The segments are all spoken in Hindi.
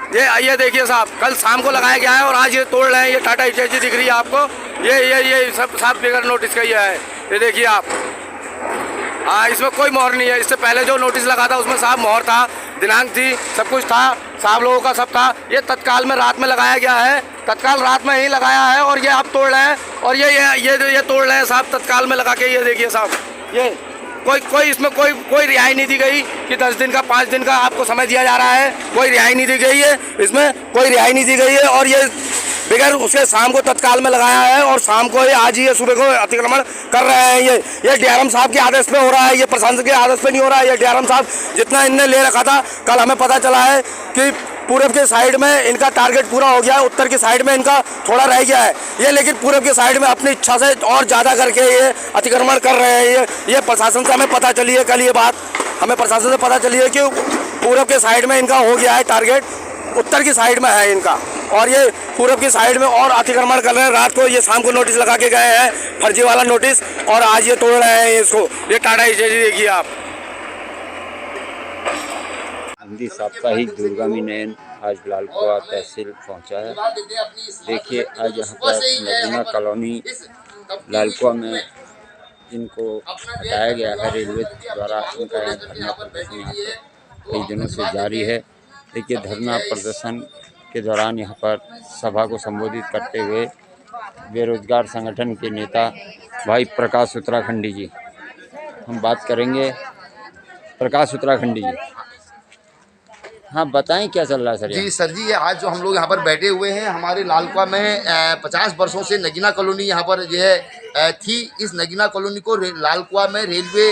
ये देखिए साहब, कल शाम को लगाया गया है और आज ये तोड़ रहे हैं। ये टाटा हिटैची दिख रही है आपको, ये सब साफ बिगड़ नोटिस का ही है। ये देखिए आप, हाँ, इसमें कोई मोहर नहीं है। इससे पहले जो नोटिस लगा था उसमें साहब मोहर था, दिनांक थी, सब कुछ था, साहब लोगों का सब था। ये तत्काल में रात में लगाया गया है, तत्काल रात में ही लगाया है और ये आप तोड़ रहे हैं। और ये तोड़ रहे हैं साहब तत्काल में लगा के। ये देखिए साहब, ये कोई इसमें कोई रिहाई नहीं दी गई कि 10 दिन का 5 दिन का आपको समय दिया जा रहा है। कोई रिहाई नहीं दी गई है, इसमें कोई रिहाई नहीं दी गई है। और ये बिगैर उसके शाम को तत्काल में लगाया है और शाम को आज ही सुबह को अतिक्रमण कर रहे हैं। ये डीआरएम साहब के आदेश पे हो रहा है, ये प्रशासन के आदेश पे नहीं हो रहा है। ये डीआरएम साहब जितना इनने ले रखा था, कल हमें पता चला है कि पूरब के साइड में इनका टारगेट पूरा हो गया है, उत्तर की साइड में इनका थोड़ा रह गया है। ये लेकिन पूरब के साइड में अपनी इच्छा से और ज़्यादा करके ये अतिक्रमण कर रहे हैं। ये प्रशासन से हमें पता चली है, कल ये बात हमें प्रशासन से पता चली है कि पूरब के साइड में इनका हो गया है टारगेट, उत्तर की साइड में है इनका, और ये पूरब की साइड में और अतिक्रमण कर रहे हैं। रात को ये शाम को नोटिस लगा के गए हैं, फर्जी वाला नोटिस, और आज ये तोड़ रहे हैं इसको। ये टाटा हिटैची देखिए आप। हिंदी साप्ताहिक दूरगामी नयन आज लालकुआ तहसील पहुंचा है। देखिए आज यहाँ पर नगीना कॉलोनी लालकुआ में इनको हटाया गया है रेलवे द्वारा। इनका यहाँ धरना प्रदर्शन यहाँ पर कई दिनों से जारी है। देखिए धरना प्रदर्शन के दौरान यहाँ पर सभा को संबोधित करते हुए बेरोजगार संगठन के नेता भाई प्रकाश उत्तराखंडी जी, हम बात करेंगे। प्रकाश उत्तराखंडी जी, हाँ बताएं क्या चल रहा है सर? जी सर जी, ये आज जो हम लोग यहाँ पर बैठे हुए हैं, हमारे लालकुआ में 50 वर्षों से नगीना कॉलोनी यहाँ पर जो है थी। इस नगीना कॉलोनी को लालकुआ में रेलवे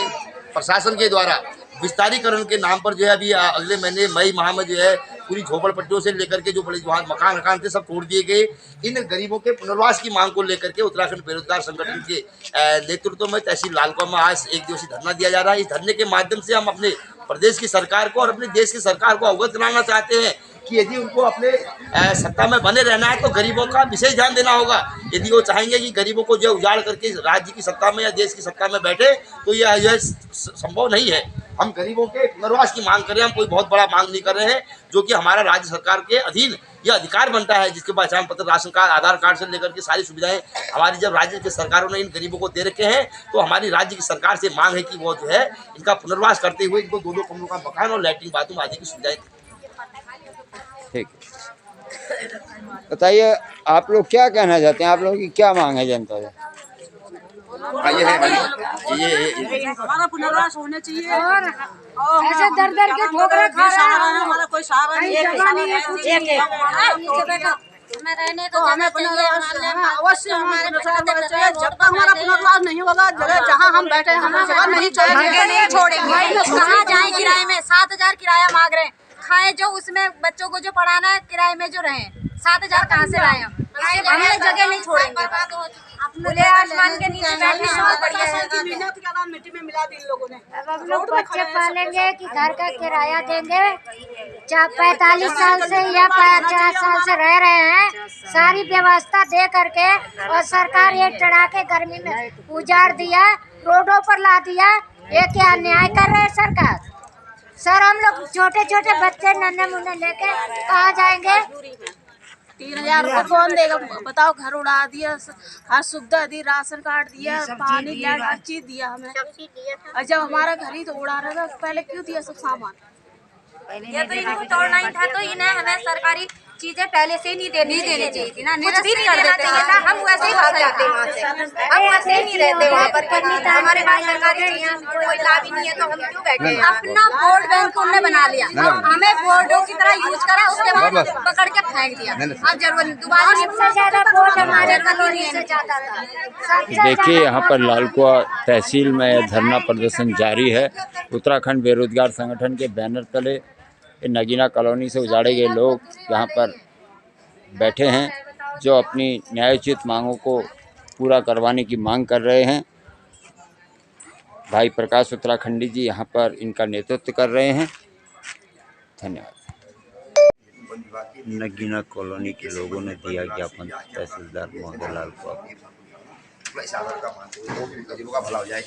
प्रशासन के द्वारा विस्तारीकरण के नाम पर जो है अभी अगले महीने मई माह में जो है पूरी झोपड़पट्टियों से लेकर के जो बड़े वहाँ मकान थे सब तोड़ दिए गए। इन गरीबों के पुनर्वास की मांग को लेकर के उत्तराखंड बेरोजगार संगठन के नेतृत्व में तहसील लालकुआ में आज एक दिवसीय धरना दिया जा रहा है। इस धरने के माध्यम से हम अपने प्रदेश की सरकार को और अपने देश की सरकार को अवगत कराना चाहते हैं कि यदि उनको अपने सत्ता में बने रहना है तो गरीबों का विशेष ध्यान देना होगा। यदि वो चाहेंगे कि गरीबों को जो उजाड़ करके राज्य की सत्ता में या देश की सत्ता में बैठे तो यह संभव नहीं है। हम गरीबों के पुनर्वास की मांग कर रहे हैं, हम कोई बहुत बड़ा मांग नहीं कर रहे हैं, जो कि हमारा राज्य सरकार के अधीन यह अधिकार बनता है, जिसके पहचान पत्र, राशन कार्ड, आधार कार्ड से लेकर के सारी सुविधाएं हमारी जब राज्य की सरकारों ने इन गरीबों को दे रखे हैं, तो हमारी राज्य की सरकार से मांग है कि वो जो है इनका पुनर्वास करते हुए इनको 2-2 कमरों का मकान और लैट्रिन बाथरूम आदि की सुविधाएं। ठीक, बताइए आप लोग क्या कहना चाहते हैं? आप लोगों की क्या मांग है जनता से? ये हमारा पुनर्वास होना चाहिए और ऐसे दर के ठोकरे खा रहा है, हमारा कोई सहारा नहीं है। तो हमें पुनर्वास अवश्य हमारे चाहिए। जब तक हमारा पुनर्वास नहीं होगा, जगह जहाँ हम बैठे हैं हम जगह नहीं छोड़ेंगे। कहाँ जाए किराए में? 7,000 किराया मांग रहे हैं। खाए जो उसमें बच्चों को जो पढ़ाना है किराए में जो रहे 7,000 कहाँ से लाए? हम जगह नहीं छोड़ेंगे। खुले आसमान के नीचे बैठने मिट्टी में मिला दी इन लोगों ने। अब हम लोग बच्चे पालेंगे कि घर का किराया देंगे? 45 साल से या 50 साल से रह रहे हैं, सारी व्यवस्था दे करके, और सरकार ये चढ़ा के गर्मी में उजाड़ दिया, रोडों पर ला दिया। ये क्या अन्याय कर रहे हैं सरकार? सर हम लोग छोटे छोटे बच्चे नन्हे मुन्ने लेके कहाँ जाएंगे? 3,000 रुपये कौन देगा बताओ? घर उड़ा दिया, हर सुविधा दी, राशन कार्ड दिया, पानी लाइट हर चीज दिया हमें। और जब हमारा घर ही तो उड़ा रहा था, पहले क्यों दिया सब सामान? या तो इनको तोड़ना ही था तो इन्हें हमें सरकारी चीजें पहले से नहीं देनी चाहिए थी ना, कुछ भी नहीं कर देते थे। हम वैसे ही भाग जाते हैं वहाँ से, हम वैसे ही नहीं रहते वहाँ पर। हमारे पास सरकारी कोई लाभ ही नहीं है तो हम क्यों बैठे? अपना वोट बैंक उन्होंने बना लिया, हमें वोटों की तरह यूज करा, उसके बाद पकड़ के फेंक दिया। अब जरूरत दोबारा सबसे ज्यादा वोट हमारे कॉलोनी से जाता था। देखिए यहाँ पर लालकुआ तहसील में धरना प्रदर्शन जारी है। उत्तराखंड बेरोजगार संगठन के बैनर तले नगीना कॉलोनी से उजाड़े गए लोग यहाँ पर बैठे हैं, जो अपनी न्यायोचित मांगों को पूरा करवाने की मांग कर रहे हैं। भाई प्रकाश उत्तराखंडी जी यहाँ पर इनका नेतृत्व कर रहे हैं। धन्यवाद। नगीना कॉलोनी के लोगों ने दिया ज्ञापन तहसीलदार महोदय लालकुआ को। गरीबों का भला हो जाए।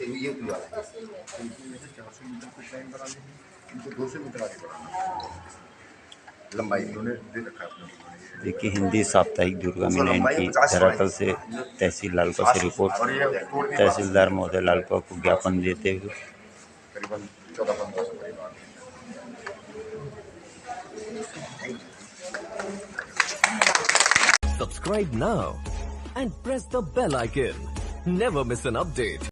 ये पूरा है। 400 मीटर कुछ लाइन बना दी, इनको 200 मीटर आगे बढ़ाना लंबाई उन्होंने दे रखा है अपने। देखिए हिंदी साप्ताहिक दुर्गा मीनन की धरातल से तहसील लालपा से रिपोर्ट। तहसीलदार महोदय लालपा को ज्ञापन देते हुए करीबन 14-15 परिवार। Subscribe now and press the bell icon. Never miss an update.